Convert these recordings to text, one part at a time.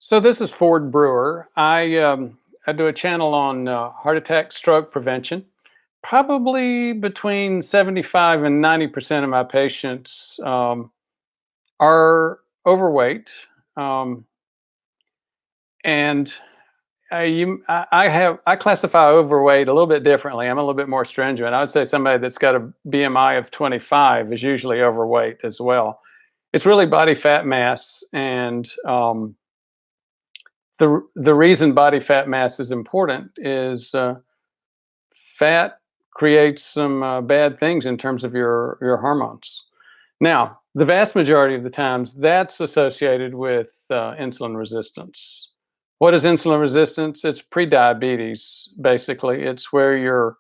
So this is Ford Brewer. I do a channel on heart attack, stroke prevention. Probably between 75 and 90% of my patients are overweight, um, and I classify overweight a little bit differently. I'm a little bit more stringent. I would say somebody that's got a BMI of 25 is usually overweight as well. It's really body fat mass, and the reason body fat mass is important is fat creates some bad things in terms of your hormones. Now, the vast majority of the times, that's associated with insulin resistance. What is insulin resistance? It's pre-diabetes, basically. It's where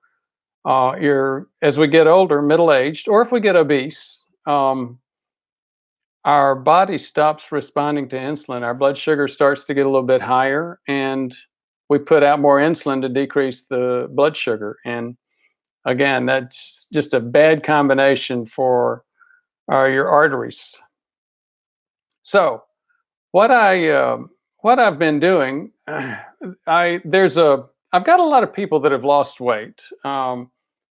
as we get older, middle-aged, or if we get obese, our body stops responding to insulin. Our blood sugar starts to get a little bit higher, and we put out more insulin to decrease the blood sugar. And again, that's just a bad combination for your arteries. So, what I've been doing, I've got a lot of people that have lost weight. The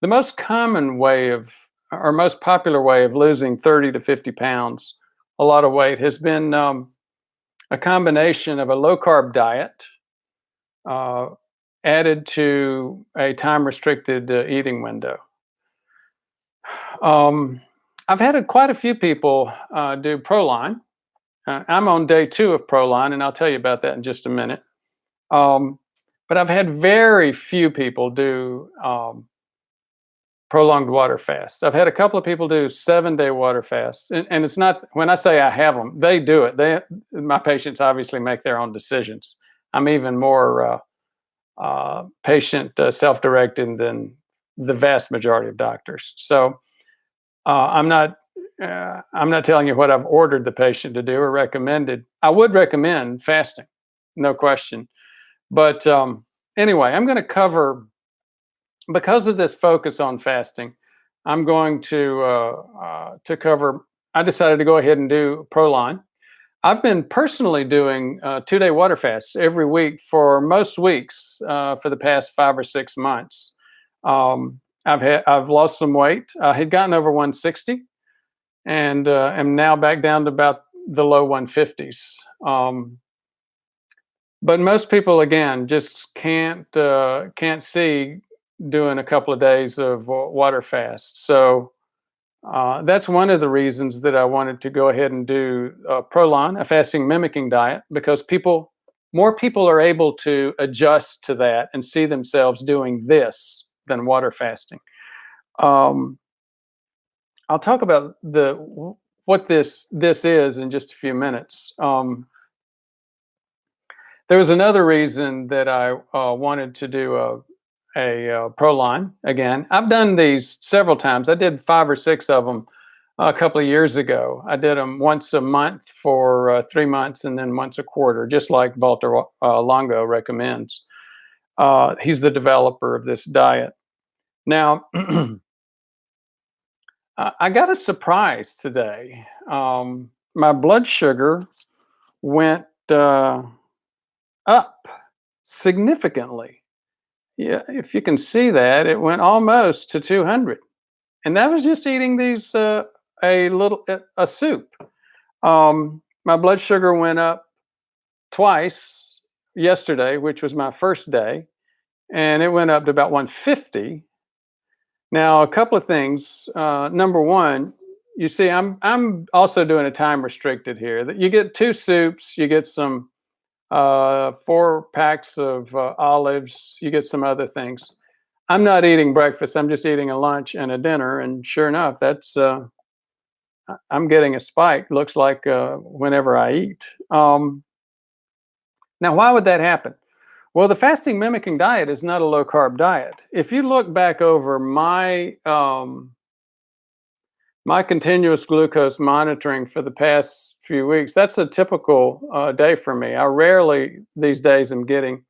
most common way of, or most popular way of losing 30 to 50 pounds, a lot of weight, has been a combination of a low carb diet uh, added to a time restricted eating window. Um, I've had quite a few people do Prolon. I'm on day 2 of Prolon, and I'll tell you about that in just a minute. Um, but I've had very few people do prolonged water fast. I've had a couple of people do 7-day water fast, and it's not, when I say I have them, they do it. My patients obviously make their own decisions. I'm even more patient self-directed than the vast majority of doctors. So I'm not telling you what I've ordered the patient to do or recommended. I would recommend fasting, no question. But anyway, I'm going to cover, because of this focus on fasting, I'm going to cover. I decided to go ahead and do Prolon. I've been personally doing 2-day water fasts every week for most weeks for the past 5 or 6 months. I've lost some weight. I had gotten over 160, and am now back down to about the low 150s. But most people, again, just can't see doing a couple of days of water fast. So that's one of the reasons that I wanted to go ahead and do Prolon, a fasting mimicking diet, because more people are able to adjust to that and see themselves doing this than water fasting. Um, I'll talk about what this is in just a few minutes. There was another reason that I wanted to do a Prolon again. I've done these several times. I did 5 or 6 of them a couple of years ago. I did them once a month for 3 months, and then once a quarter, just like Valter Longo recommends. He's the developer of this diet. Now, I got a surprise today. My blood sugar went up significantly. Yeah, if you can see that, it went almost to 200, and that was just eating these a soup. My blood sugar went up twice yesterday, which was my first day, and it went up to about 150. Now, a couple of things. Number one, you see, I'm also doing a time restricted here. That you get 2 soups, you get some 4 packs of olives, you get some other things. I'm not eating breakfast. I'm just eating a lunch and a dinner, and sure enough, I'm getting a spike. Looks like whenever I eat. Now, why would that happen? Well, the fasting mimicking diet is not a low carb diet. If you look back over my continuous glucose monitoring for the past few weeks, that's a typical day for me. I rarely these days am getting,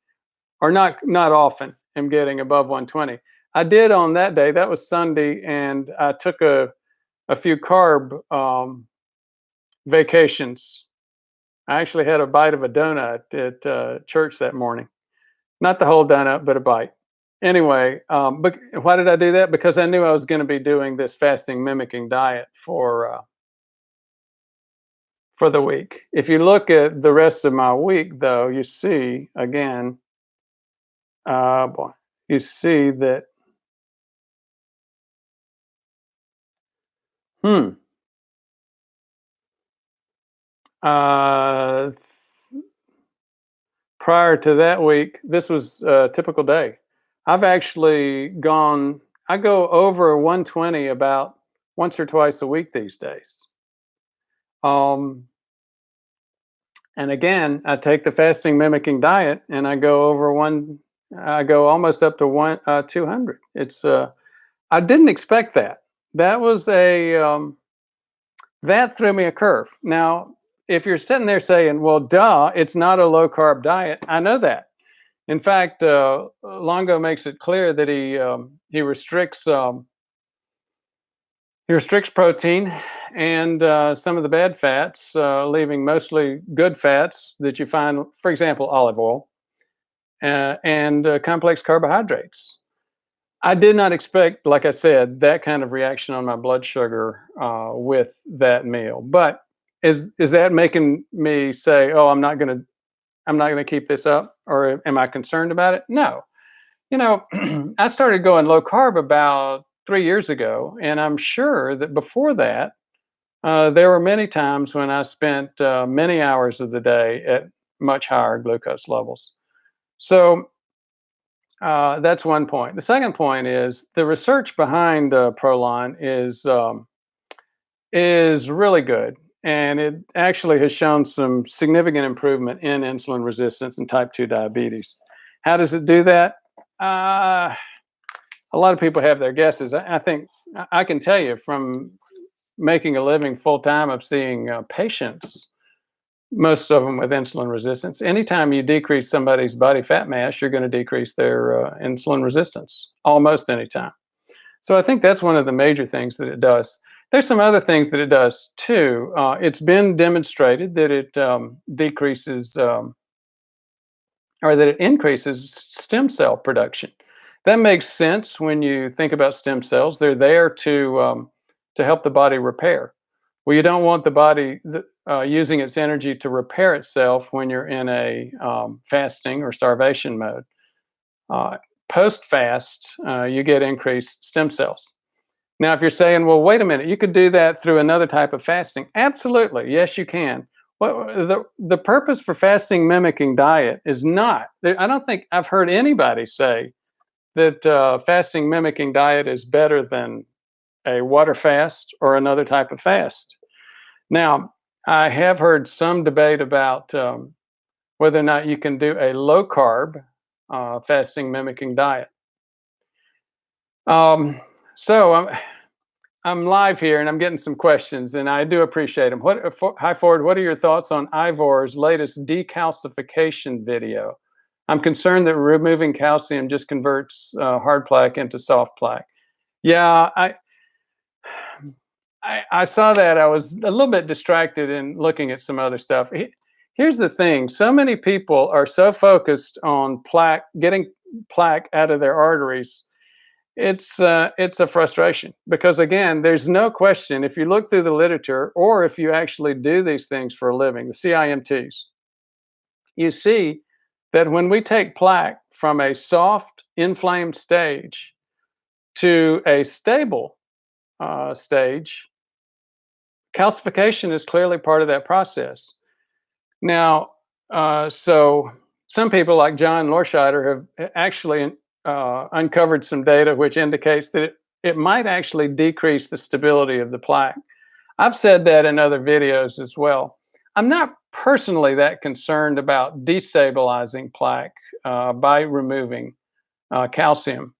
or not often, am getting above 120. I did on that day. That was Sunday, and I took a few carb vacations I actually had a bite of a donut at church that morning. Not the whole donut, but a bite. Anyway, but why did I do that? Because I knew I was going to be doing this fasting mimicking diet for the week. If you look at the rest of my week, though, you see again, boy, you see that. Hmm. Uh, Prior to that week, this was a typical day. I've actually gone. I go over 120 about once or twice a week these days. Um, And again, I take the fasting mimicking diet and I go over I go almost up to 200. I didn't expect that. That was that threw me a curve. Now, if you're sitting there saying, well, duh, it's not a low carb diet, I know that. In fact, Longo makes it clear that he restricts protein and some of the bad fats, leaving mostly good fats that you find, for example, olive oil and complex carbohydrates. I did not expect, like I said, that kind of reaction on my blood sugar with that meal. But is that making me say, "Oh, I'm not gonna keep this up," or am I concerned about it? No. You know, I started going low carb about 3 years ago, and I'm sure that before that, there were many times when I spent many hours of the day at much higher glucose levels. So that's one point. The second point is the research behind Prolon is really good, and it actually has shown some significant improvement in insulin resistance and type 2 diabetes. How does it do that? Uh, a lot of people have their guesses. I think I can tell you from making a living full time of seeing patients, most of them with insulin resistance. Anytime you decrease somebody's body fat mass, you're going to decrease their insulin resistance almost anytime. So I think that's one of the major things that it does. There's some other things that it does too. It's been demonstrated that it decreases or that it increases stem cell production. That makes sense when you think about stem cells. They're there to help the body repair. Well, you don't want the body using its energy to repair itself when you're in a fasting or starvation mode. Uh, Post fast, you get increased stem cells. Now, if you're saying, well, wait a minute, you could do that through another type of fasting. Absolutely. Yes, you can. Well, the purpose for fasting mimicking diet is not, I don't think I've heard anybody say that fasting mimicking diet is better than a water fast or another type of fast. Now, I have heard some debate about whether or not you can do a low carb fasting mimicking diet. Um, so I'm live here and I'm getting some questions, and I do appreciate them. Hi Ford, what are your thoughts on Ivor's latest decalcification video? I'm concerned that removing calcium just converts hard plaque into soft plaque. Yeah, I saw that. I was a little bit distracted in looking at some other stuff. Here's the thing: so many people are so focused on plaque, getting plaque out of their arteries. It's a frustration because again, there's no question. If you look through the literature, or if you actually do these things for a living, the CIMTs, you see that when we take plaque from a soft, inflamed stage to a stable stage, calcification is clearly part of that process. Now, so some people like John Lorscheider have actually uncovered some data which indicates that it might actually decrease the stability of the plaque. I've said that in other videos as well. I'm not personally that concerned about destabilizing plaque by removing calcium.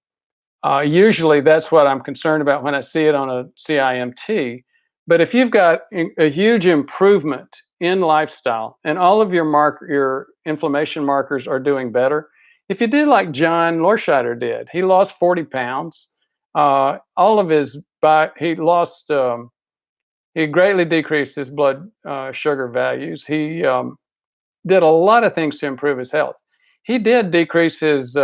Usually that's what I'm concerned about when I see it on a CIMT. But if you've got a huge improvement in lifestyle and all of your inflammation markers are doing better, if you did like John Lorscheider did, he lost 40 pounds. All of his, he lost He greatly decreased his blood sugar values. He did a lot of things to improve his health. He did decrease his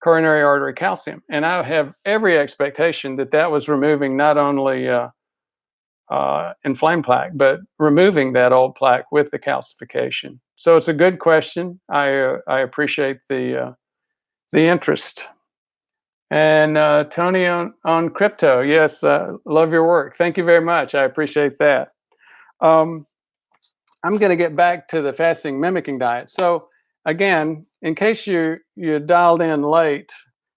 coronary artery calcium, and I have every expectation that that was removing not only inflamed plaque, but removing that old plaque with the calcification. So it's a good question. I appreciate the interest. And Tony on crypto, yes, love your work. Thank you very much. I appreciate that. I'm going to get back to the fasting mimicking diet. So again, in case you dialed in late,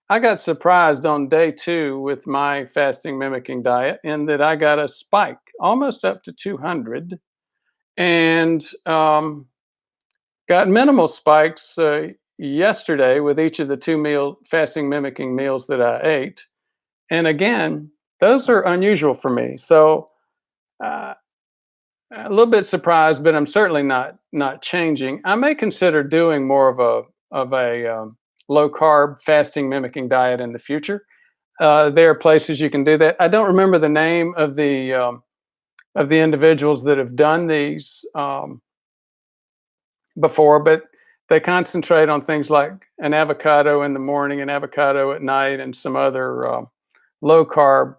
I got surprised on day 2 with my fasting mimicking diet in that I got a spike almost up to 200, and got minimal spikes yesterday with each of the 2 fasting mimicking meals that I ate. And again, those are unusual for me. So uh, a little bit surprised, but I'm certainly not changing. I may consider doing more of a low carb fasting mimicking diet in the future. There are places you can do that. I don't remember the name of the individuals that have done these before, but they concentrate on things like an avocado in the morning, an avocado at night, and some other low carb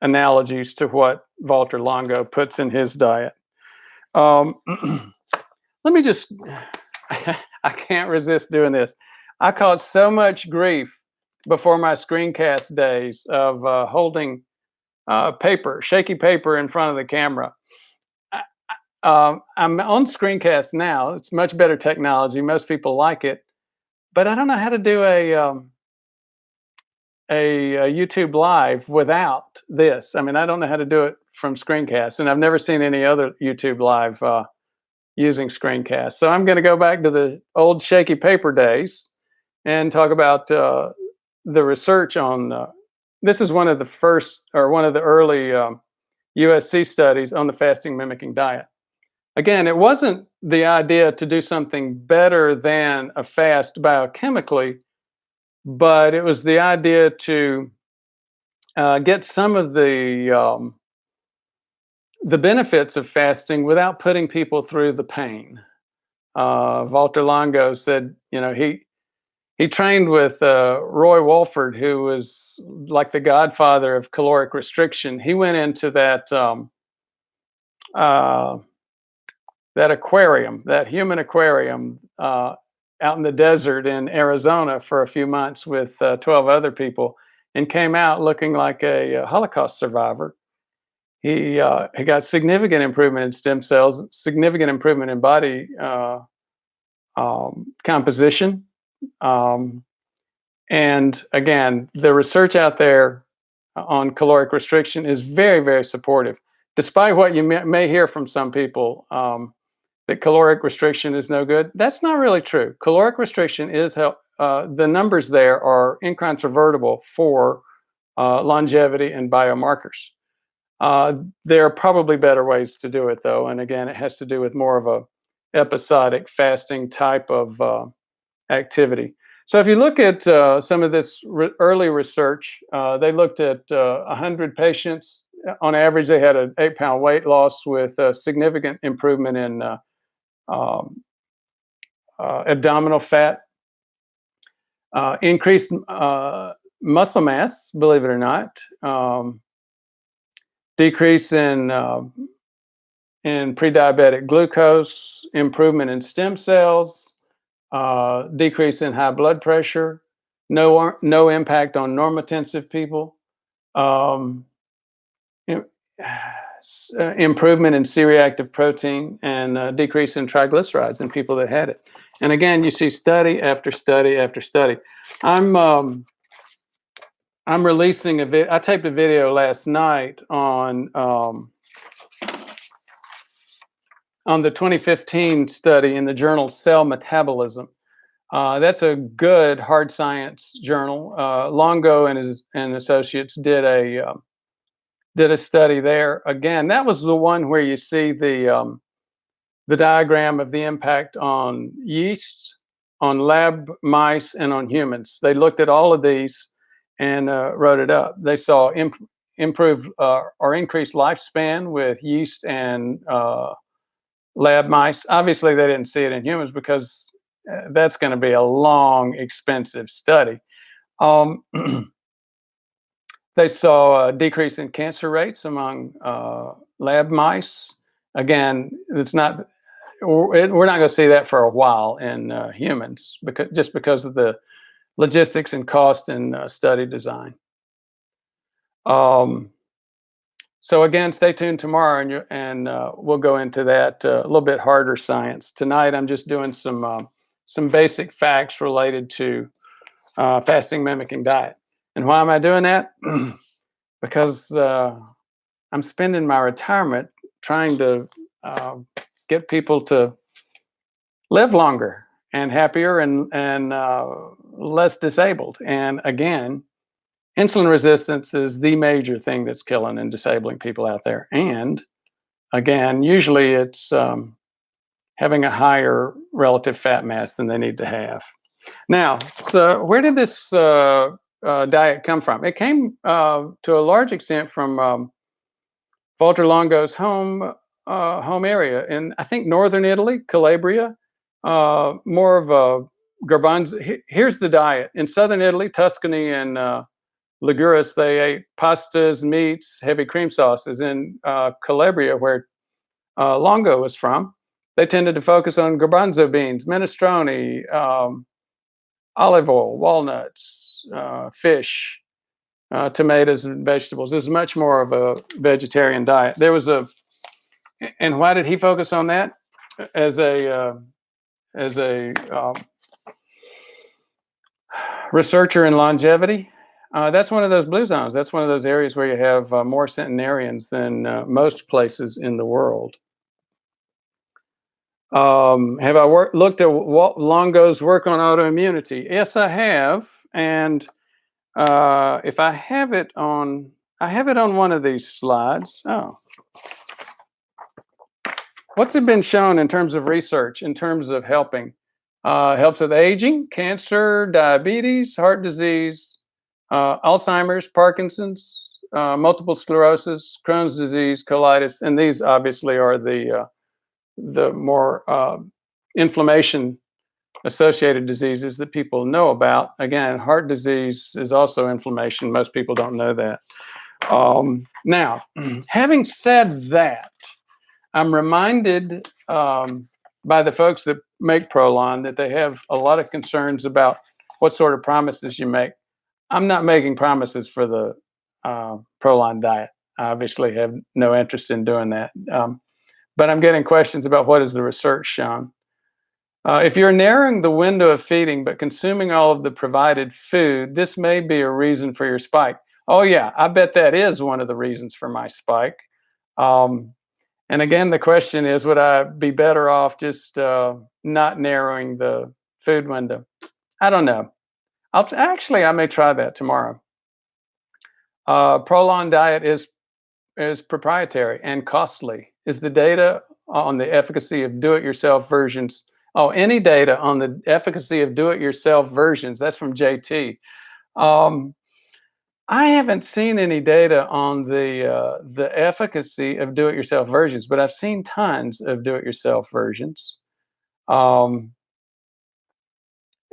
analogies to what Valter Longo puts in his diet. Let me just, I can't resist doing this. I caught so much grief before my screencast days of holding paper, shaky paper in front of the camera. I'm on screencast now. It's much better technology. Most people like it, but I don't know how to do a YouTube live without this. I mean, I don't know how to do it from screencast, and I've never seen any other YouTube live using screencast. So I'm going to go back to the old shaky paper days and talk about the research on. This is one of the first, or one of the early USC studies on the fasting mimicking diet. Again, it wasn't the idea to do something better than a fast biochemically, but it was the idea to get some of the benefits of fasting without putting people through the pain. Valter Longo said, he trained with Roy Wolford, who was like the godfather of caloric restriction. He went into that that aquarium, that human aquarium, out in the desert in Arizona for a few months with 12 other people, and came out looking like a Holocaust survivor. He got significant improvement in stem cells, significant improvement in body composition. And again, the research out there on caloric restriction is very, very supportive. Despite what you may hear from some people, that caloric restriction is no good, that's not really true. Caloric restriction is the numbers there are incontrovertible for longevity and biomarkers. There are probably better ways to do it, though, and again, it has to do with more of a episodic fasting type of activity. So if you look at some of this early research, they looked at 100 patients. On average, they had an 8-pound weight loss with a significant improvement in abdominal fat, increased muscle mass, believe it or not, decrease in pre-diabetic glucose, improvement in stem cells, decrease in high blood pressure, no impact on normotensive people, improvement in C-reactive protein, and decrease in triglycerides in people that had it. And again, you see study after study after study. I'm releasing I taped a video last night on the 2015 study in the journal Cell Metabolism. That's a good hard science journal. Longo and associates did a study there. Again, that was the one where you see the diagram of the impact on yeast, on lab mice, and on humans. They looked at all of these and wrote it up. They saw improve or increase lifespan with yeast and lab mice. Obviously, they didn't see it in humans because that's going to be a long, expensive study. Um, they saw a decrease in cancer rates among lab mice. Again, it's not. We're not going to see that for a while in humans because of the logistics and cost and study design. So again, stay tuned tomorrow, and we'll go into that a little bit harder science. Tonight, I'm just doing some basic facts related to fasting mimicking diet. And why am I doing that? Because I'm spending my retirement trying to get people to live longer and happier and less disabled. And again, insulin resistance is the major thing that's killing and disabling people out there. And again, usually it's having a higher relative fat mass than they need to have. Now, so where did this diet come from? It came to a large extent from Valter Longo's home area in, I think, northern Italy, Calabria. More of a garbanzo. Here's the diet. In southern Italy, Tuscany and Liguris, they ate pastas, meats, heavy cream sauces. In Calabria, where Longo was from, they tended to focus on garbanzo beans, minestrone, olive oil, walnuts, fish, tomatoes, and vegetables. It was much more of a vegetarian diet. And why did he focus on that? As a researcher in longevity, that's one of those blue zones. That's one of those areas where you have more centenarians than most places in the world. Have I looked at Longo's work on autoimmunity? Yes, I have. And if I have it on one of these slides. Oh, what's it been shown in terms of research, in terms of helping? Helps with aging, cancer, diabetes, heart disease, Alzheimer's, Parkinson's, multiple sclerosis, Crohn's disease, colitis, and these obviously are the more inflammation associated diseases that people know about. Again, heart disease is also inflammation. Most people don't know that. Now, having said that, I'm reminded by the folks that make Prolon that they have a lot of concerns about what sort of promises you make. I'm not making promises for the Prolon diet. I obviously have no interest in doing that. But I'm getting questions about what has the research shown. If you're narrowing the window of feeding but consuming all of the provided food, this may be a reason for your spike. Oh yeah, I bet that is one of the reasons for my spike. And again, the question is, would I be better off just not narrowing the food window? I don't know. I may try that tomorrow. Prolon diet is proprietary and costly. Is the data on the efficacy of do-it-yourself versions? Oh, any data on the efficacy of do-it-yourself versions? That's from JT. I haven't seen any data on the efficacy of do-it-yourself versions, but I've seen tons of do-it-yourself versions.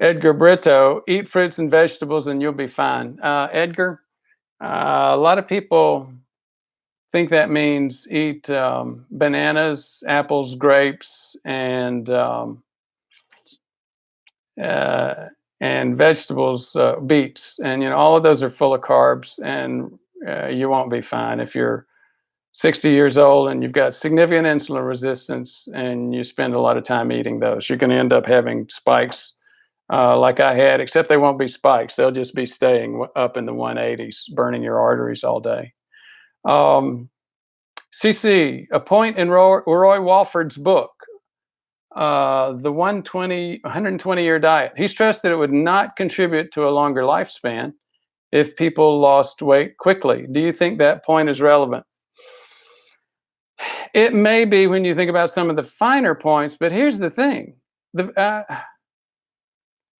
Edgar Brito, eat fruits and vegetables and you'll be fine. Edgar, a lot of people think that means eat bananas, apples, grapes, and vegetables, beets, and all of those are full of carbs, and you won't be fine if you're 60 years old and you've got significant insulin resistance and you spend a lot of time eating those. You're going to end up having spikes like I had, except they won't be spikes. They'll just be staying up in the 180s, burning your arteries all day. CC, a point in Roy Walford's book, the 120-year diet. He stressed that it would not contribute to a longer lifespan if people lost weight quickly. Do you think that point is relevant? It may be when you think about some of the finer points, but here's the thing.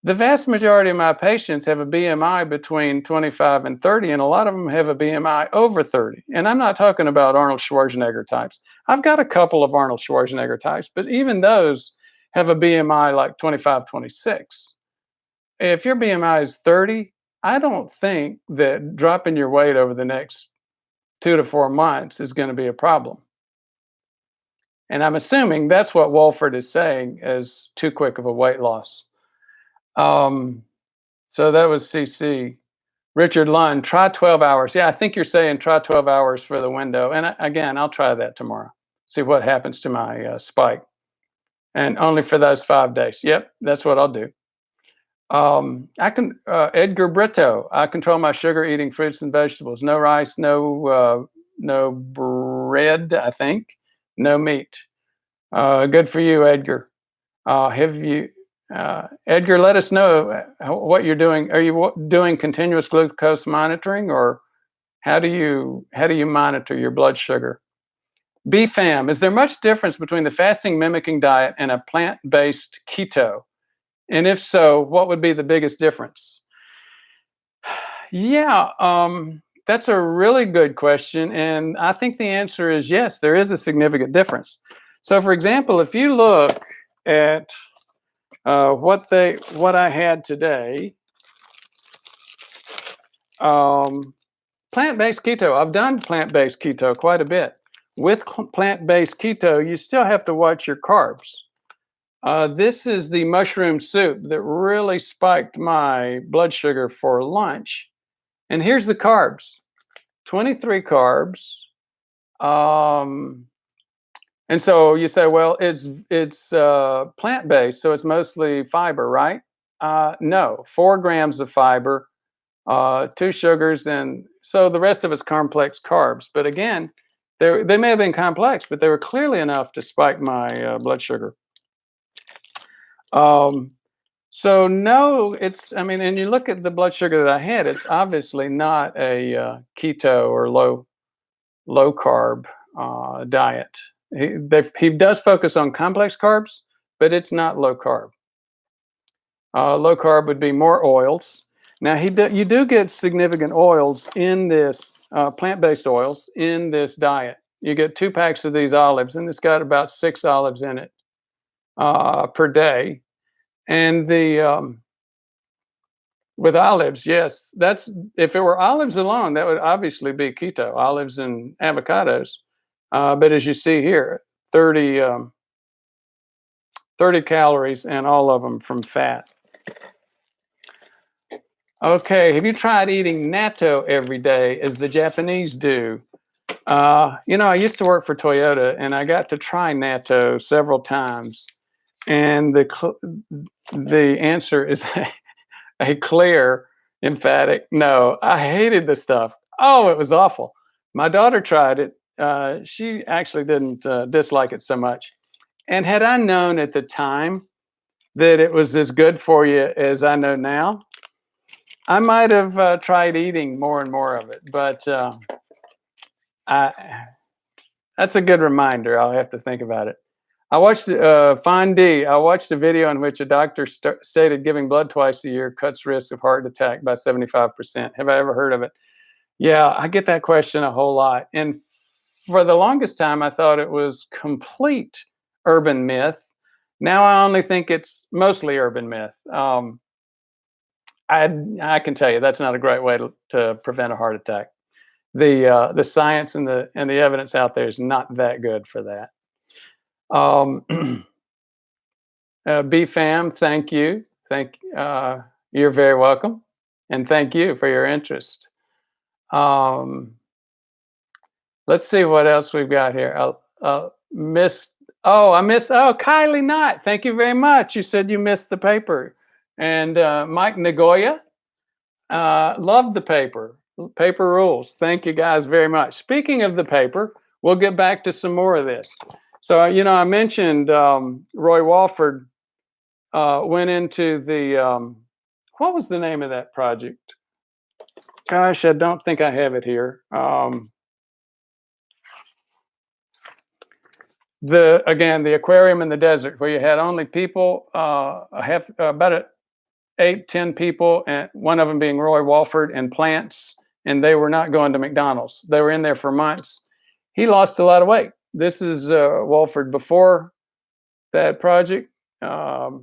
The vast majority of my patients have a BMI between 25 and 30, and a lot of them have a BMI over 30. And I'm not talking about Arnold Schwarzenegger types. I've got a couple of Arnold Schwarzenegger types, but even those have a BMI like 25, 26. If your BMI is 30, I don't think that dropping your weight over the next 2 to 4 months is going to be a problem. And I'm assuming that's what Wolford is saying as too quick of a weight loss. Um, so that was CC. Richard Lund, try 12 hours. Yeah, I think you're saying try 12 hours for the window. And again, I'll try that tomorrow. See what happens to my spike. And only for those 5 days. Yep, that's what I'll do. I can, Edgar Brito, I control my sugar eating fruits and vegetables. No rice, no bread, I think. No meat. Good for you, Edgar. Have you, Edgar, let us know what you're doing. Are you doing continuous glucose monitoring, or how do you monitor your blood sugar? BFAM, is there much difference between the fasting mimicking diet and a plant-based keto? And if so, what would be the biggest difference? Yeah, that's a really good question. And I think the answer is yes, there is a significant difference. So for example, if you look at what I had today, plant-based keto. I've done plant-based keto quite a bit. With plant-based keto, you still have to watch your carbs. This is the mushroom soup that really spiked my blood sugar for lunch. And here's the carbs, 23 carbs. And so you say, well, it's plant-based, so it's mostly fiber, right? No, 4 grams of fiber, 2 sugars, and so the rest of it's complex carbs. But again, they may have been complex, but they were clearly enough to spike my blood sugar. So no, I mean, and you look at the blood sugar that I had, it's obviously not a keto or low carb diet. He does focus on complex carbs, but it's not low carb. Low carb would be more oils. Now you do get significant oils in this plant-based oils in this diet. You get 2 packs of these olives, and it's got about 6 olives in it per day. And with olives, yes, if it were olives alone, that would obviously be keto, olives and avocados. But as you see here, 30 calories, and all of them from fat. Okay, have you tried eating natto every day as the Japanese do? I used to work for Toyota, and I got to try natto several times. And the answer is a clear, emphatic no. I hated the stuff. Oh, it was awful. My daughter tried it. She actually didn't dislike it so much. And had I known at the time that it was as good for you as I know now, I might have tried eating more and more of it. But that's a good reminder. I'll have to think about it. I watched Fine D. I watched a video in which a doctor stated giving blood twice a year cuts risk of heart attack by 75%. Have I ever heard of it? Yeah, I get that question a whole lot. And for the longest time, I thought it was complete urban myth. Now I only think it's mostly urban myth. I can tell you that's not a great way to prevent a heart attack. The science and the evidence out there is not that good for that. BFAM, thank you. You're very welcome, and thank you for your interest. Let's see what else we've got here. I missed. Oh, Kylie Knott. Thank you very much. You said you missed the paper, and Mike Nagoya. Loved the paper. Paper rules. Thank you guys very much. Speaking of the paper, we'll get back to some more of this. So, I mentioned Roy Walford went into the, what was the name of that project? Gosh, I don't think I have it here. The aquarium in the desert, where you had only people, about 8, 10 people, and one of them being Roy Walford, and plants, and they were not going to McDonald's. They were in there for months. He lost a lot of weight. This is Walford before that project. Right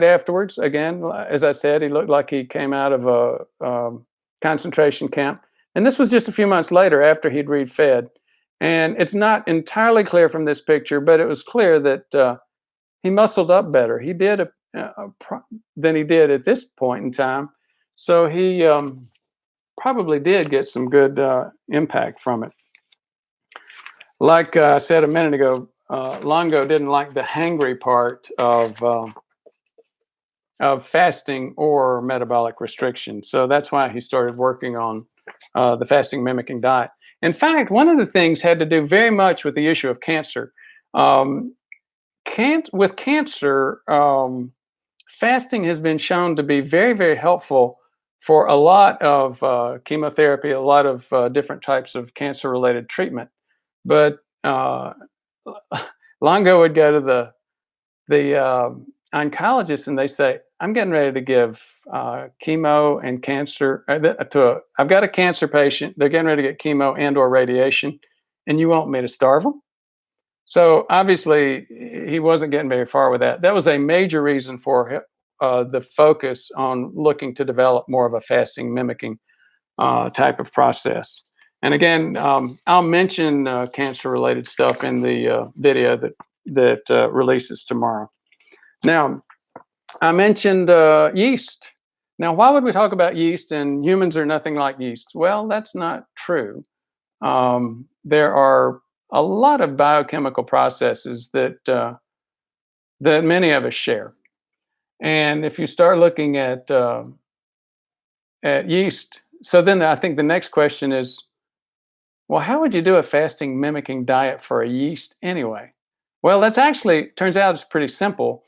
afterwards, again, as I said, he looked like he came out of a concentration camp. And this was just a few months later after he'd refed. And it's not entirely clear from this picture, but it was clear that he muscled up better. He did than he did at this point in time. So he probably did get some good impact from it. Like I said a minute ago, Longo didn't like the hangry part of fasting or metabolic restriction. So that's why he started working on the fasting mimicking diet. In fact, one of the things had to do very much with the issue of cancer. With cancer, fasting has been shown to be very, very helpful for a lot of chemotherapy, a lot of different types of cancer-related treatment. But Longo would go to the oncologist and they say, "I'm getting ready to give chemo and cancer I've got a cancer patient. They're getting ready to get chemo and/or radiation, and you want me to starve them?" So obviously, he wasn't getting very far with that. That was a major reason for the focus on looking to develop more of a fasting mimicking type of process. And again, I'll mention cancer-related stuff in the video that releases tomorrow. Now, I mentioned yeast. Now, why would we talk about yeast and humans are nothing like yeast? Well, that's not true. There are a lot of biochemical processes that many of us share. And if you start looking at yeast, so then I think the next question is, well, how would you do a fasting mimicking diet for a yeast anyway? Well, that's actually turns out it's pretty simple.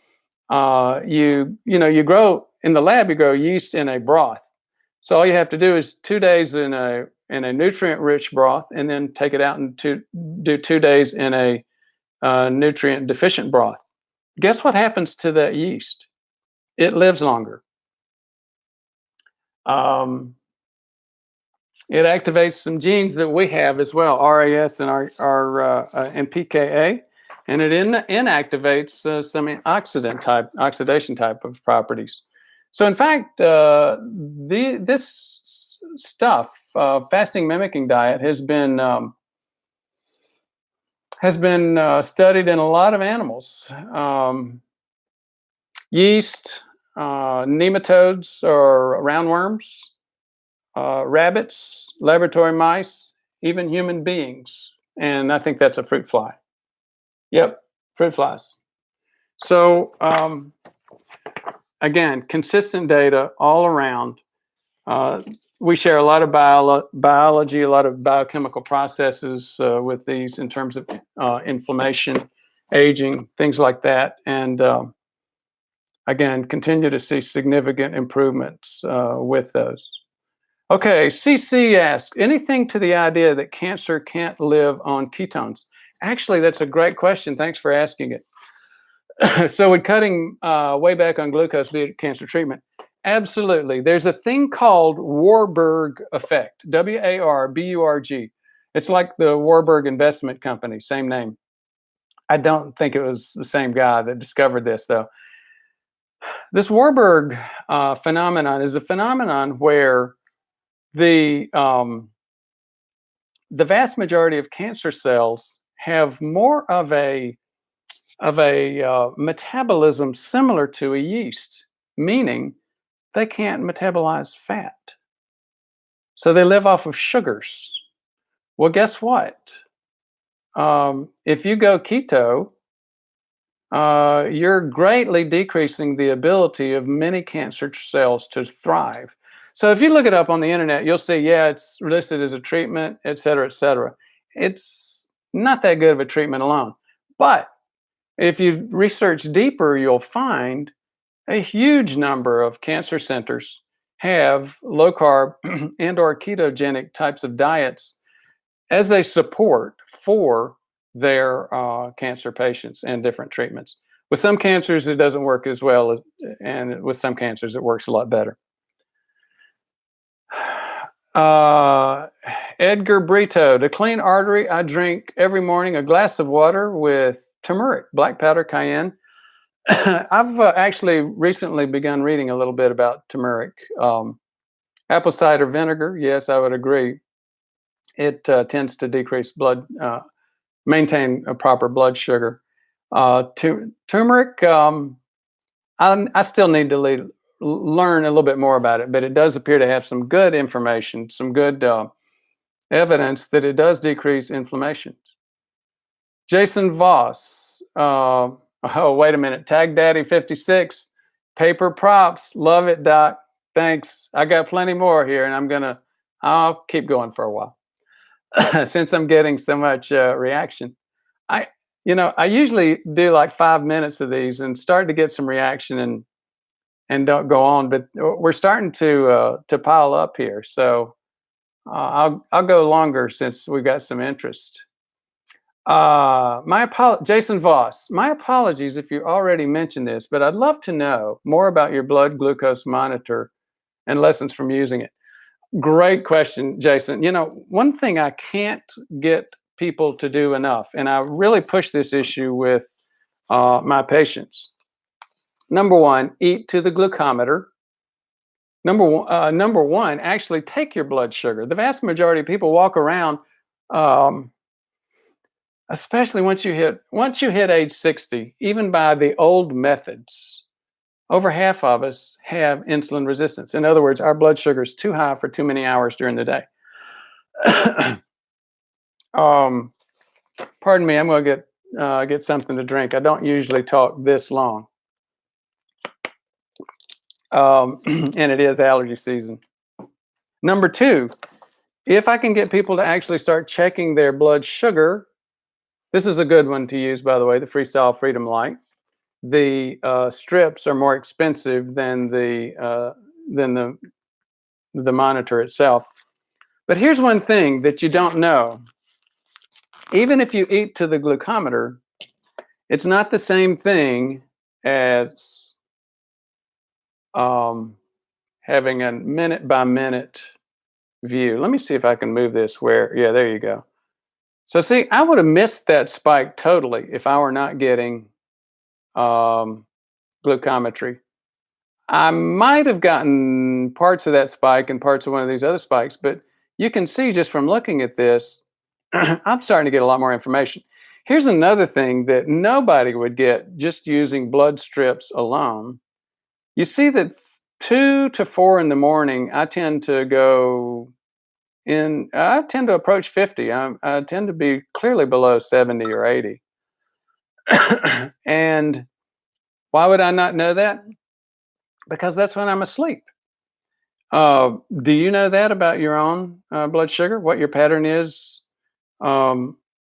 You grow in the lab, you grow yeast in a broth. So all you have to do is 2 days in a nutrient-rich broth, and then take it out and do 2 days in a nutrient-deficient broth. Guess what happens to that yeast? It lives longer. It activates some genes that we have as well, RAS and and PKA, and it inactivates some oxidation type of properties. So in fact, this stuff, fasting mimicking diet, has been studied in a lot of animals. Yeast, nematodes or roundworms, rabbits, laboratory mice, even human beings. And I think that's a fruit fly. Yep, fruit flies. So again, consistent data all around. We share a lot of biology, a lot of biochemical processes with these in terms of inflammation, aging, things like that. And again, continue to see significant improvements with those. Okay, CC asks, anything to the idea that cancer can't live on ketones? Actually, that's a great question. Thanks for asking it. So with cutting way back on glucose, be it cancer treatment, absolutely. There's a thing called Warburg effect, Warburg. It's like the Warburg Investment Company, same name. I don't think it was the same guy that discovered this, though. This Warburg phenomenon is a phenomenon where the vast majority of cancer cells have more of a metabolism similar to a yeast, meaning they can't metabolize fat. So they live off of sugars. Well, guess what? If you go keto, you're greatly decreasing the ability of many cancer cells to thrive. So if you look it up on the internet, you'll see, yeah, it's listed as a treatment, et cetera, et cetera. It's not that good of a treatment alone. But if you research deeper, you'll find a huge number of cancer centers have low carb and or ketogenic types of diets as a support for their cancer patients and different treatments. With some cancers, it doesn't work as well, and with some cancers, it works a lot better. Uh, Edgar Brito, to clean artery, I drink every morning a glass of water with turmeric, black powder, cayenne. I've actually recently begun reading a little bit about turmeric. Apple cider vinegar, yes, I would agree. It tends to decrease maintain a proper blood sugar. Turmeric, I still need to learn a little bit more about it, but it does appear to have some good information, some good evidence that it does decrease inflammation. Jason Voss, oh, wait a minute, Tag Daddy 56, paper props, love it, Doc. Thanks. I got plenty more here, and I'll keep going for a while. Since I'm getting so much reaction. I usually do like 5 minutes of these and start to get some reaction and don't go on, but we're starting to pile up here. So I'll go longer since we've got some interest. Jason Voss, my apologies if you already mentioned this, but I'd love to know more about your blood glucose monitor and lessons from using it. Great question, Jason. One thing I can't get people to do enough, and I really push this issue with my patients. Number one, eat to the glucometer. Number one, actually take your blood sugar. The vast majority of people walk around, especially once you hit age 60, even by the old methods. Over half of us have insulin resistance. In other words, our blood sugar is too high for too many hours during the day. Pardon me, I'm going to get something to drink. I don't usually talk this long. And it is allergy season. Number two, if I can get people to actually start checking their blood sugar, this is a good one to use, by the way, the Freestyle Freedom Light. The strips are more expensive than the monitor itself. But here's one thing that you don't know. Even if you eat to the glucometer, it's not the same thing as having a minute by minute view. Let me see if I can move this yeah, there you go. So see, I would have missed that spike totally if I were not getting glucometry. I might have gotten parts of that spike and parts of one of these other spikes, but you can see just from looking at this, I'm starting to get a lot more information. Here's another thing that nobody would get just using blood strips alone. You see that 2 to 4 in the morning, I tend to approach 50. I tend to be clearly below 70 or 80. And why would I not know that? Because that's when I'm asleep. Do you know that about your own blood sugar, what your pattern is?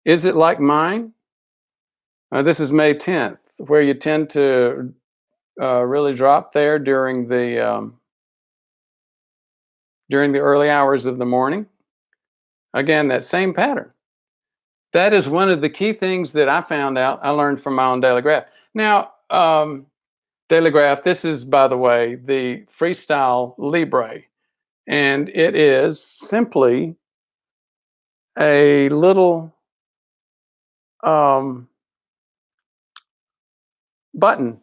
Is it like mine? This is May 10th, where you tend to really drop there during the early hours of the morning. Again, that same pattern. That is one of the key things that I found out. I learned from my own daily graph. Now, daily graph, this is, by the way, the Freestyle Libre, and it is simply a little button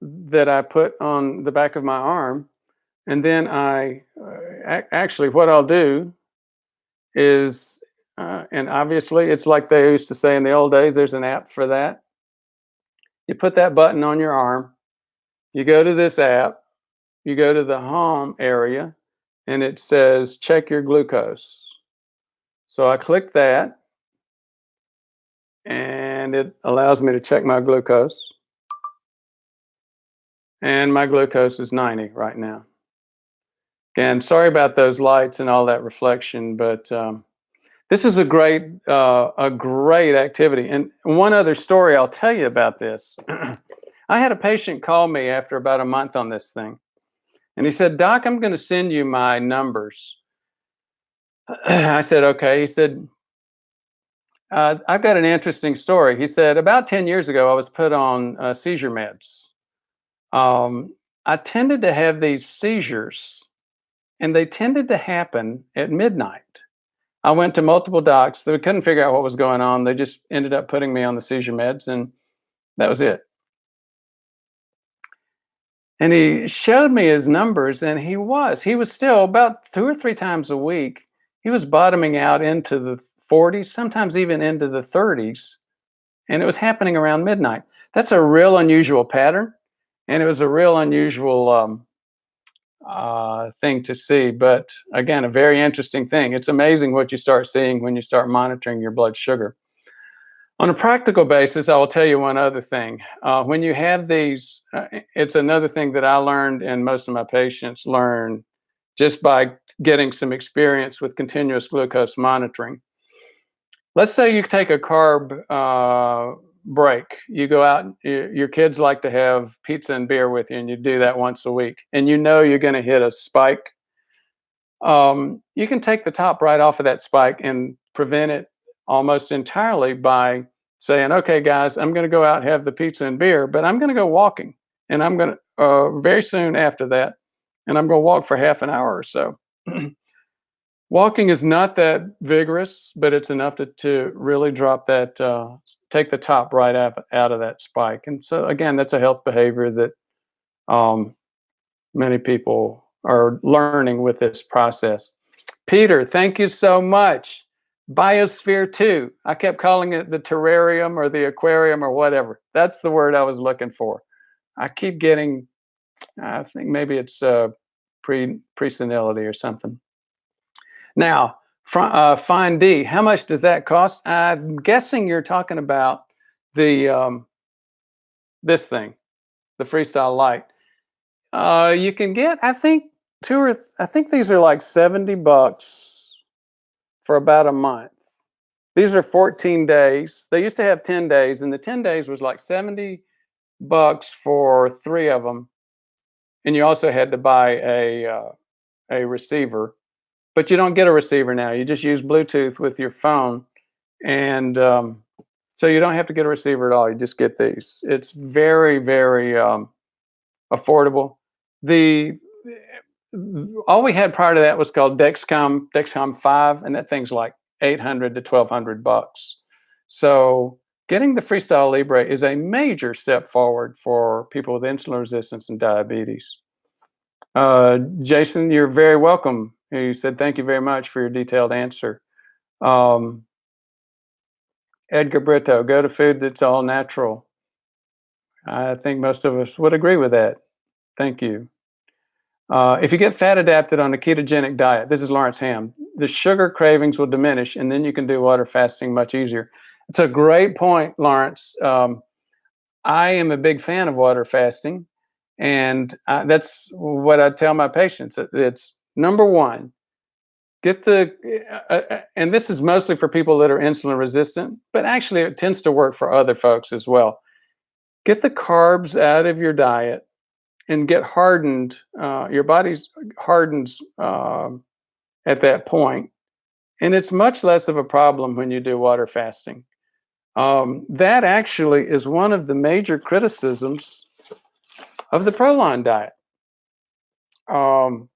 that I put on the back of my arm, and then actually what I'll do is, and obviously it's like they used to say in the old days, there's an app for that. You put that button on your arm, you go to this app, you go to the home area, and it says check your glucose. So I click that, and it allows me to check my glucose. And my glucose is 90 right now. Again, sorry about those lights and all that reflection, but this is a great activity. And one other story I'll tell you about this. I had a patient call me after about a month on this thing, and he said, "Doc, I'm going to send you my numbers." I said, "Okay." He said, I've got an interesting story. He said, about 10 years ago, I was put on seizure meds. Um, I tended to have these seizures, and they tended to happen at midnight. I went to multiple docs. They couldn't figure out what was going on. They just ended up putting me on the seizure meds, and that was it. And he showed me his numbers, and he was still about 2 or 3 times a week. He was bottoming out into the 40s, sometimes even into the 30s, and it was happening around midnight. That's a real unusual pattern, and it was a real unusual thing to see. But again, a very interesting thing. It's amazing what you start seeing when you start monitoring your blood sugar. On a practical basis, I will tell you one other thing. When you have these, it's another thing that I learned, and most of my patients learn just by getting some experience with continuous glucose monitoring. Let's say you take a carb break. You go out, your kids like to have pizza and beer with you, and you do that once a week, and you know you're going to hit a spike. You can take the top right off of that spike and prevent it almost entirely by saying, okay, guys, I'm going to go out and have the pizza and beer, but I'm going to go walking. And I'm going to, very soon after that, and I'm going to walk for half an hour or so. Walking is not that vigorous, but it's enough to really drop that, take the top right out of that spike. And so, again, that's a health behavior that um, many people are learning with this process. Peter, thank you so much. Biosphere 2. I kept calling it the terrarium or the aquarium or whatever. That's the word I was looking for. I keep getting, I think maybe it's pre-senility or something. Now, Fine D, how much does that cost? I'm guessing you're talking about the this thing, the Freestyle Light. You can get, I think, I think these are like $70 for about a month. These are 14 days. They used to have 10 days, and the 10 days was like $70 for 3 of them. And you also had to buy a receiver, but you don't get a receiver now. You just use Bluetooth with your phone, and so you don't have to get a receiver at all. You just get these. It's very, very affordable. The all we had prior to that was called Dexcom 5, and that thing's like $800 to $1,200. So getting the Freestyle Libre is a major step forward for people with insulin resistance and diabetes. Jason, you're very welcome. You said thank you very much for your detailed answer. Edgar Brito, go to food that's all natural. I think most of us would agree with that. Thank you. If you get fat adapted on a ketogenic diet, this is Lawrence Ham, the sugar cravings will diminish, and then you can do water fasting much easier. It's a great point, Lawrence. I am a big fan of water fasting, and that's what I tell my patients. It's number one, get the, and this is mostly for people that are insulin resistant, but actually it tends to work for other folks as well. Get the carbs out of your diet and get hardened. Your body hardens at that point, and it's much less of a problem when you do water fasting. That actually is one of the major criticisms of the Prolon diet.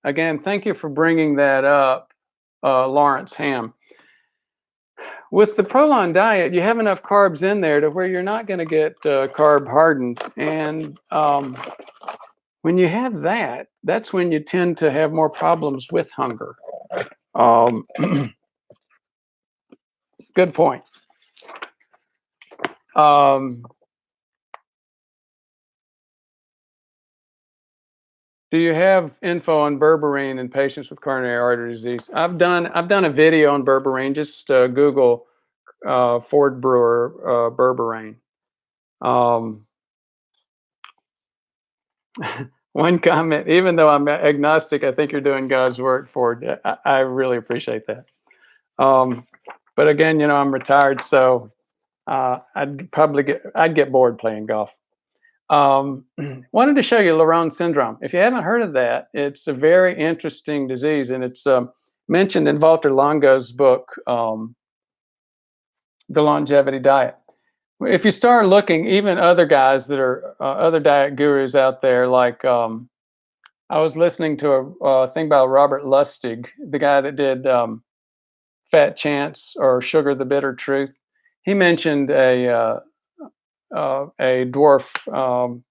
Again, thank you for bringing that up, Lawrence Ham. With the Prolon diet, you have enough carbs in there to where you're not going to get carb hardened. And when you have that, that's when you tend to have more problems with hunger. Good point. Do you have info on berberine in patients with coronary artery disease? I've done a video on berberine. Just Google Ford Brewer berberine. One comment, even though I'm agnostic, I think you're doing God's work, Ford. I really appreciate that. But again, you know, I'm retired, so I'd get bored playing golf. Wanted to show you Laron syndrome. If you haven't heard of that, it's a very interesting disease, and it's mentioned in Valter Longo's book, the longevity diet. If you start looking, even other guys that are other diet gurus out there, like I was listening to a thing about Robert Lustig, the guy that did Fat Chance or Sugar the Bitter Truth. He mentioned a dwarf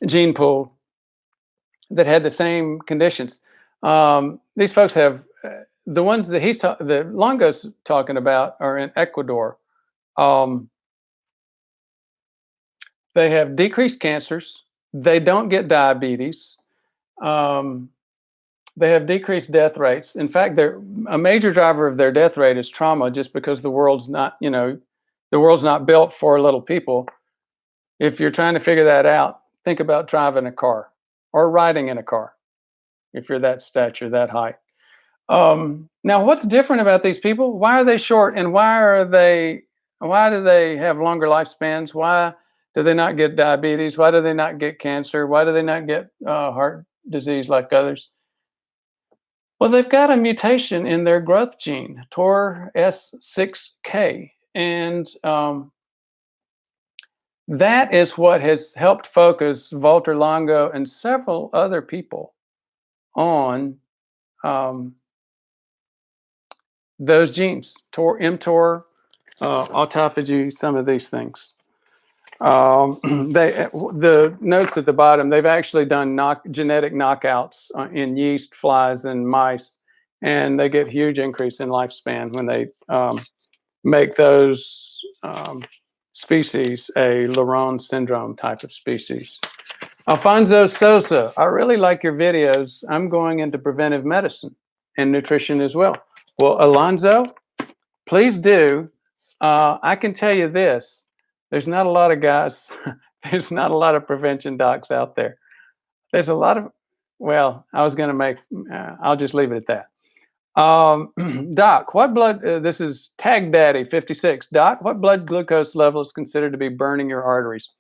gene pool that had the same conditions. These folks have the ones that the Longo's talking about are in Ecuador. They have decreased cancers. They don't get diabetes. They have decreased death rates. In fact, a major driver of their death rate is trauma, just because the world's not built for little people. If you're trying to figure that out, think about driving a car or riding in a car if you're that stature, that height. Now, what's different about these people? Why are they short, and why do they have longer lifespans? Why do they not get diabetes? Why do they not get cancer? Why do they not get heart disease like others? Well, they've got a mutation in their growth gene, TOR-S6K, and that is what has helped focus Valter Longo and several other people on those genes, mTOR, autophagy, some of these things. The notes at the bottom, they've actually done genetic knockouts in yeast, flies, and mice, and they get huge increase in lifespan when they make those species a Laron syndrome type of species. Alfonso Sosa, I really like your videos. I'm going into preventive medicine and nutrition as well. Well, Alonzo, please do. I can tell you this. There's not a lot of guys, there's not a lot of prevention docs out there. There's a lot of, well, I'll just leave it at that. Doc, what blood, this is Tag Daddy 56. Doc, what blood glucose level is considered to be burning your arteries?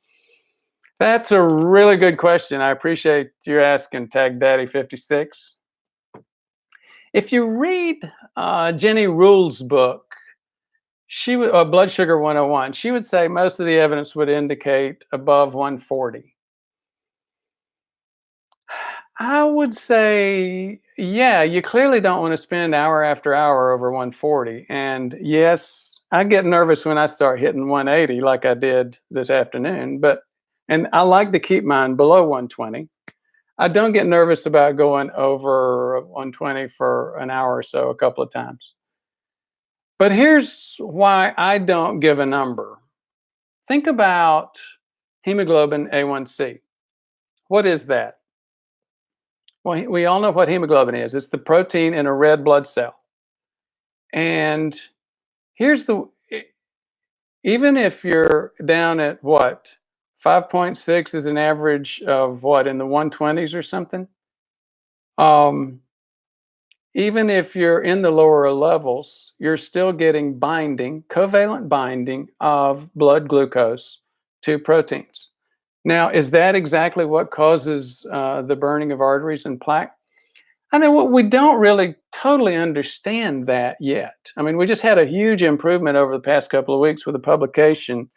That's a really good question. I appreciate you asking, Tag Daddy 56. If you read Jenny Rule's book, Blood Sugar 101, she would say most of the evidence would indicate above 140. I would say, yeah, you clearly don't want to spend hour after hour over 140. And yes, I get nervous when I start hitting 180 like I did this afternoon, and I like to keep mine below 120. I don't get nervous about going over 120 for an hour or so a couple of times. But here's why I don't give a number. Think about hemoglobin A1C. What is that? Well, we all know what hemoglobin is. It's the protein in a red blood cell. And even if you're down at what, 5.6 is an average of what, in the 120s or something? Even if you're in the lower levels, you're still getting covalent binding of blood glucose to proteins. Now, is that exactly what causes the burning of arteries and plaque? I mean, we don't really totally understand that yet. I mean, we just had a huge improvement over the past couple of weeks with a publication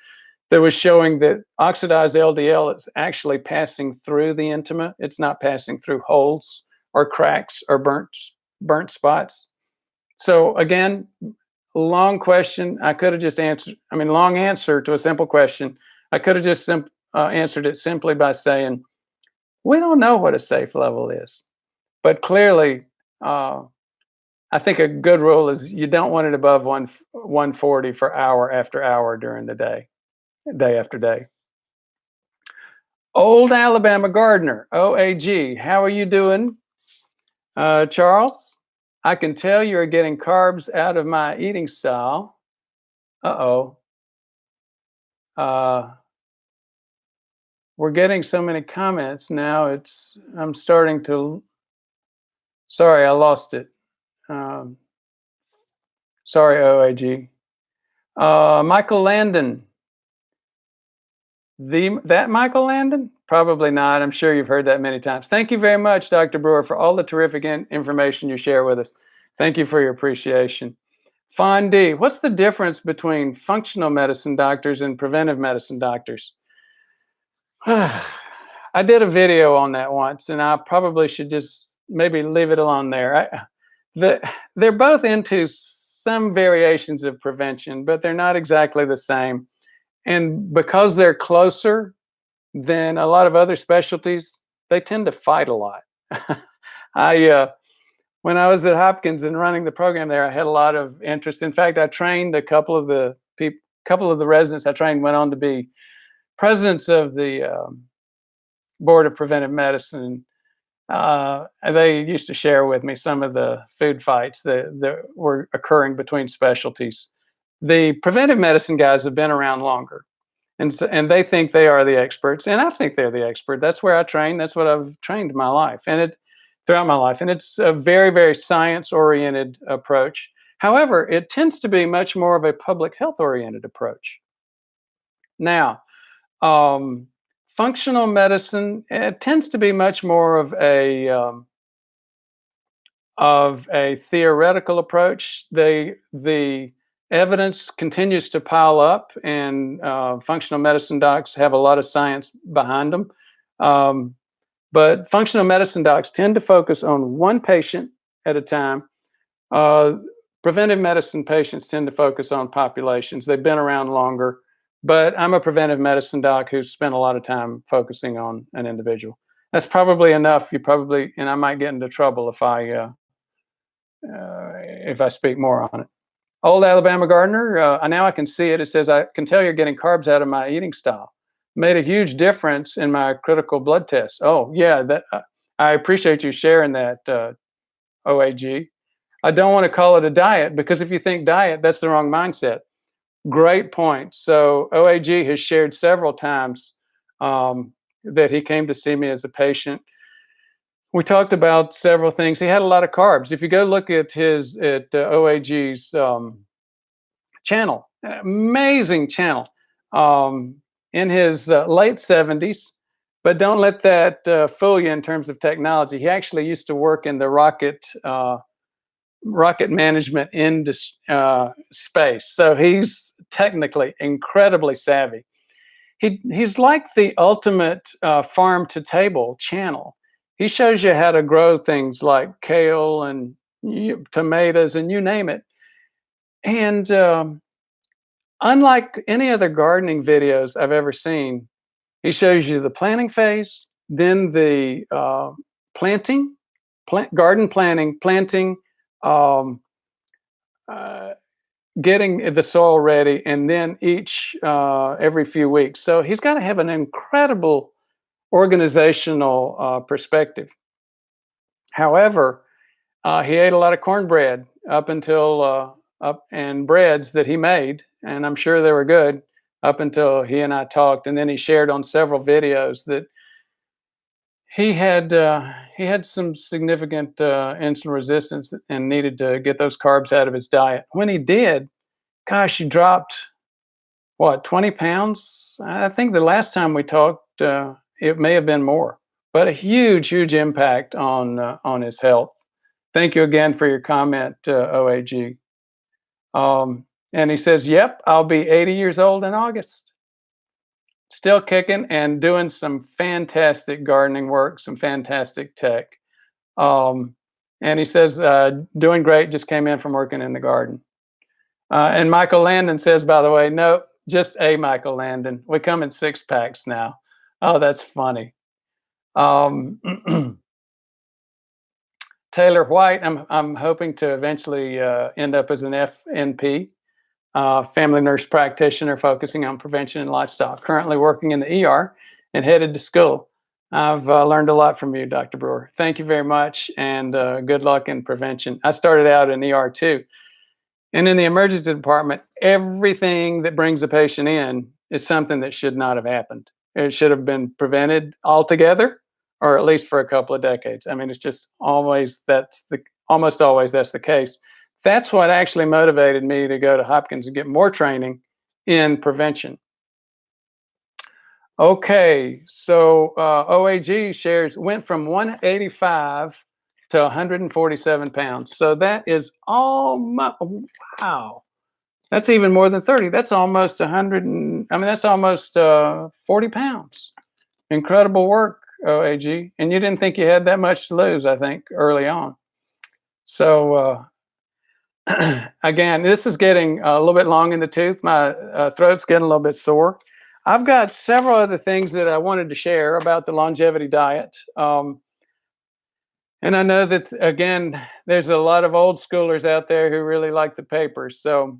that was showing that oxidized LDL is actually passing through the intima. It's not passing through holes or cracks or burnt spots. So again, long question. I could have just answered, long answer to a simple question. I could have just answered it simply by saying, we don't know what a safe level is. But clearly, I think a good rule is you don't want it above 140 for hour after hour during the day after day. Old Alabama Gardener, OAG, how are you doing? Charles, I can tell you're getting carbs out of my eating style. We're getting so many comments now. I'm starting to. Sorry, I lost it. Sorry, OAG. Michael Landon. That Michael Landon? Probably not. I'm sure you've heard that many times. Thank you very much, Dr. Brewer, for all the terrific information you share with us. Thank you for your appreciation. Fondi, what's the difference between functional medicine doctors and preventive medicine doctors? I did a video on that once, and I probably should just maybe leave it alone there. They're both into some variations of prevention, but they're not exactly the same. And because they're closer than a lot of other specialties, they tend to fight a lot. I When I was at Hopkins and running the program there, I had a lot of interest. In fact, I trained a couple of the residents I trained went on to be presidents of the Board of Preventive Medicine. They used to share with me some of the food fights that were occurring between specialties. The preventive medicine guys have been around longer, and they think they are the experts, and I think they're the expert. That's where I train. That's what I've trained my life, throughout my life, and it's a very, very science-oriented approach. However, it tends to be much more of a public health-oriented approach. Now, um, functional medicine, it tends to be much more of a theoretical approach. The evidence continues to pile up, and functional medicine docs have a lot of science behind them. But functional medicine docs tend to focus on one patient at a time. Uh, Preventive medicine patients tend to focus on populations. They've been around longer, but I'm a preventive medicine doc who's spent a lot of time focusing on an individual. That's probably enough. And I might get into trouble if I speak more on it. Old Alabama Gardener, now I can see it. It says, I can tell you're getting carbs out of my eating style. Made a huge difference in my critical blood tests. Oh, yeah, I appreciate you sharing that, OAG. I don't want to call it a diet, because if you think diet, that's the wrong mindset. Great point. So OAG has shared several times that he came to see me as a patient. We talked about several things. He had a lot of carbs. If you go look at OAG's channel, amazing channel, in his late 70s. But don't let that fool you in terms of technology. He actually used to work in the rocket management space, so he's technically incredibly savvy. He's like the ultimate farm to table channel. He shows you how to grow things like kale and tomatoes and you name it. And unlike any other gardening videos I've ever seen, he shows you the planting phase, then the planting, garden planting, um, uh, getting the soil ready, and then every few weeks. So he's got to have an incredible organizational perspective. However, he ate a lot of cornbread and breads that he made, and I'm sure they were good up until he and I talked. And then he shared on several videos that he had some significant insulin resistance and needed to get those carbs out of his diet. When he did, gosh, he dropped what, 20 pounds? I think the last time we talked, it may have been more, but a huge, huge impact on his health. Thank you again for your comment, OAG. And he says, "Yep, I'll be 80 years old in August. Still kicking and doing some fantastic gardening work, some fantastic tech." Um, and he says, "Doing great. Just came in from working in the garden." And Michael Landon says, by the way, no, just a Michael Landon. We come in 6-packs now. Oh, that's funny. Taylor White, I'm hoping to eventually end up as an FNP, family nurse practitioner focusing on prevention and lifestyle. Currently working in the ER and headed to school. I've learned a lot from you, Dr. Brewer. Thank you very much, and good luck in prevention. I started out in ER too. And in the emergency department, everything that brings a patient in is something that should not have happened. It should have been prevented altogether, or at least for a couple of decades. I mean, it's just almost always that's the case. That's what actually motivated me to go to Hopkins and get more training in prevention. Okay, so OAG shares went from 185 to 147 pounds. So that is almost, wow. That's even more than 30. That's almost 100. I mean, that's almost 40 pounds. Incredible work, OAG. And you didn't think you had that much to lose, I think, early on. So again, this is getting a little bit long in the tooth. My throat's getting a little bit sore. I've got several other things that I wanted to share about the longevity diet. And I know that, again, there's a lot of old schoolers out there who really like the papers. So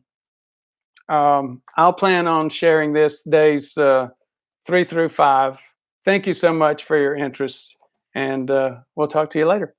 I'll plan on sharing this days 3 through 5. Thank you so much for your interest, and we'll talk to you later.